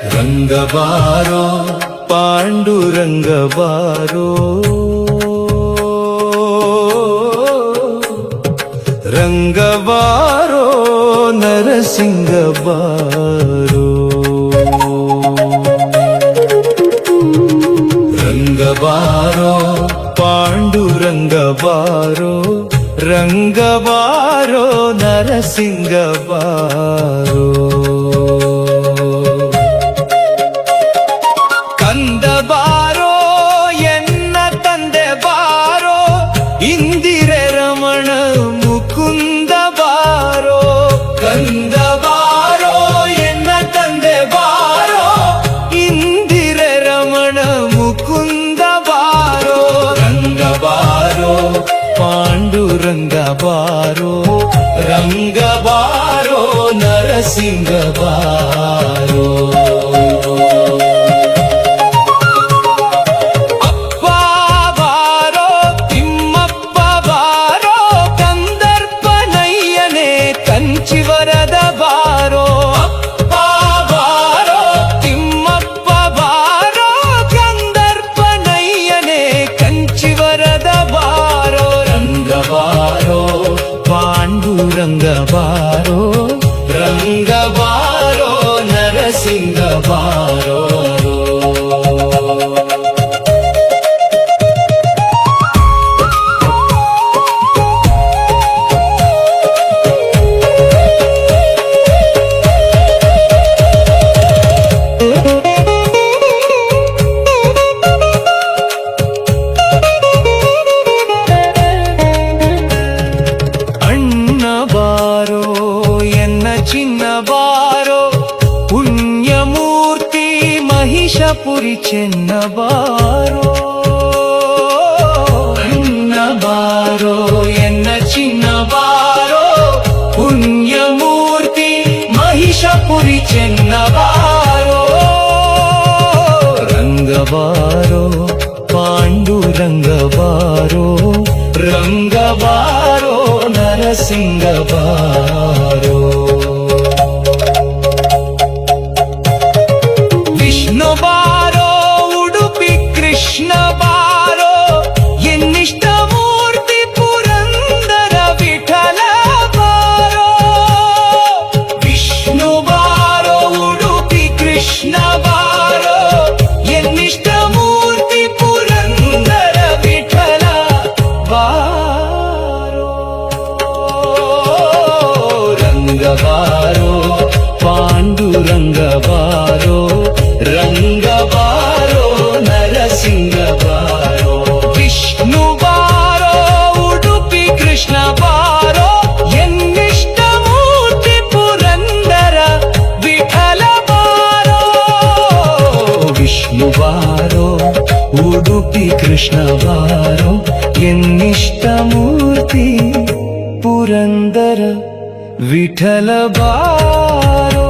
ರಂಗಬಾರೋ ಪಾಂಡುರಂಗಬಾರೋ ರಂಗಬಾರೋ ನರಸಿಂಗಬಾರೋ ರಂಗಬಾರೋ ಪಾಂಡುರಂಗಬಾರೋ ರಂಗಬಾರೋ ನರಸಿಂಗಬಾರೋ ಕಂದ ಬಾರೋ ಎನ್ನ ತಂದೆ ಬಾರೋ ಇಂದಿರೆ ರಮಣ ಮುಕುಂದ ಬಾರೋ ಕಂದ ಬಾರೋ ಎನ್ನ ತಂದೆ ಬಾರೋ ಇಂದಿರೆ ರಮಣ ಮುಕುಂದ ಬಾರೋ ರಂಗ ಬಾರೋ ಪಾಂಡುರಂಗ ಬಾರೋ ರಂಗ ಬಾರೋ ನರಸಿಂಗ ಬಾರೋ ಕಂಚಿವರದ ಬಾರೋ ಅಪ್ಪ ಬಾರೋ ತಿಮ್ಮಪ್ಪ ಬಾರೋ ಕಂದರ್ಪನಯ್ಯನೇ ಕಂಚಿವರದ ಬಾರೋ ರಂಗ ಬಾರೋ ಪಾಂಡುರಂಗ ಬಾರೋ ರಂಗ ಬಾರೋ ನರಸಿಂಗ ಬಾರೋ ಚಿನ್ನ ಬಾರೋ ಪುಣ್ಯಮೂರ್ತಿ ಮಹಿಷಪುರಿ ಚೆನ್ನ ಬಾರೋ ಅಣ್ಣ ಬಾರೋ ಎನ್ನ ಚಿನ್ನ ಬಾರೋ ಪುಣ್ಯಮೂರ್ತಿ ಮಹಿಷಪುರಿ ಚೆನ್ನ ಬಾರೋ ರಂಗ ಬಾರೋ ಪಾಂಡುರಂಗ ಬಾರೋ ರಂಗ ಬಾರೋ ನರಸಿಂಗ ಬಾರೋ ವಿಷ್ಣು ಬಾರೋ ಉಡುಪಿ ಕೃಷ್ಣ ಬಾರೋ ಎನ್ನಿಷ್ಟ ಮೂರ್ತಿ ಪುರಂದರ ವಿಠಲ ಬಾರೋ ವಿಷ್ಣು ಬಾರೋ ಉಡುಪಿ ಕೃಷ್ಣ ಬಾರೋ ಎನ್ನಿಷ್ಟ ಮೂರ್ತಿ ಪುರಂದರ ವಿಠಲ ಬಾರೋ ರಂಗ ಬಾರೋ ಪಾಂಡುರಂಗ ಬಾರೋ ರಂಗ ಬಾರೋ ನರಸಿಂಗ ಬಾರೋ ವಿಷ್ಣು ಬಾರೋ ಉಡುಪಿ ಕೃಷ್ಣ ಬಾರೋ ಎನ್ನಿಷ್ಟ ಮೂರ್ತಿ ಪುರಂದರ ವಿಠಲ ಬಾರೋ ವಿಷ್ಣು ಬಾರೋ ಉಡುಪಿ ಕೃಷ್ಣ ಬಾರೋ ಎನ್ನಿಷ್ಟ ಮೂರ್ತಿ ಪುರಂದರ ವಿಠಲ ಬಾರೋ